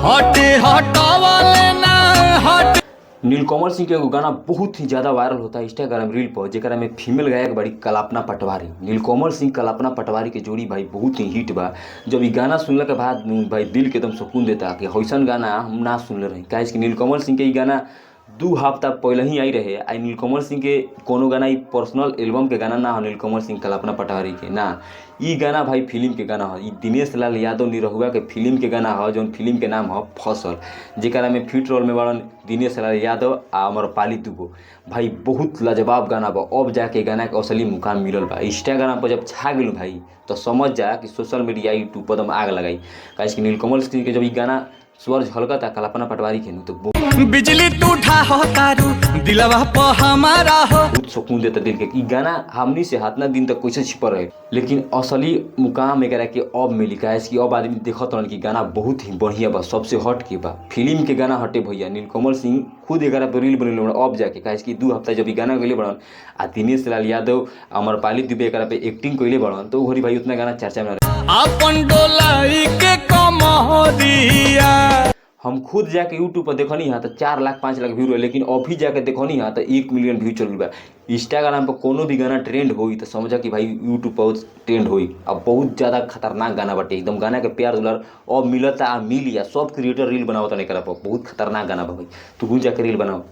हटे हटावले ना हटे। नीलकमल सिंह के एगो गाना बहुत ही ज़्यादा वायरल होता है इंस्टाग्राम रील पर, जेकरा में फीमेल गायक बड़ी कल्पना पटवारी। नीलकमल सिंह कल्पना पटवारी के जोड़ी भाई बहुत ही हिट बा। जब ये गाना सुनला के बाद भाई दिल के एकदम सुकून देता कि हईसन गाना हम ना सुनले रही। काहे कि नीलकमल सिंह के ये गाना 2 हफ्ता पहले ही आई रहे। आई नीलकमल सिंह के कोनो गाना ई पर्सनल एल्बम के गाना ना हो, नीलकमल सिंह कल्पना पटवारी के ना, ई गाना भाई फिल्म के गाना हो। ई दिनेश लाल यादव निरहुआ के फिल्म के गाना हो, जौन फिल्म के नाम हो फसल, जेकरा में फीट रोल में बड़न दिनेश लाल यादव आ अमरपाली दुबो। भाई बहुत लाजवाब गाना बा। अब जाके गाना के असली मुकाम मिलल बा। इंस्टाग्राम पर जब छा गेल भाई तो समझ जा कि सोशल मीडिया यूट्यूब पर आग लगाई। काहे कि नीलकमल सिंह के जब ई गाना स्वर झलकता कल्पना पटवारी के तो बिजली टूटा हो तारू दिलवा पे हमारा हो। बहुत सुकून देता दिल के। ई गाना हमनी से हाथ ना दिन तक कैसे छिपा रहे, लेकिन असली मुकाम एकरा के अब मिली। काहे कि अब आदमी देखत रहन कि गाना बहुत ही बढ़िया बा, सबसे हट के बा, फिल्म के गाना हटे भैया। नीलकमल सिंह खुद एकरा पर रील बनल बड़न अब जाके। काहे कि 2 हफ्ता जब ई गाना गइले बड़न आ दिनेश लाल यादव अमरपाली दुबे एकरा पे एक्टिंग कइले बड़न तो ओहरी भाई उतना गाना चर्चा में अपन डोलाई के कमरिया। हम खुद जाके यूट्यूब पर देखनी है तो 4 लाख 5 लाख व्यू रहे, लेकिन अभी जाके देखनी है तो 1 मिलियन व्यू चल बा। इंस्टाग्राम पर कोनो भी गाना ट्रेंड होई तो समझा कि भाई यूट्यूब पर ट्रेंड होई। अब बहुत ज़्यादा खतरनाक गाना बाटे, एकदम गाना के प्यार दुलार अब मिलता आ मिली। सब क्रिएटर रील बनावता नहीं करा, बहुत खतरनाक गाना बा भाई। तू जाके रील बनाओ।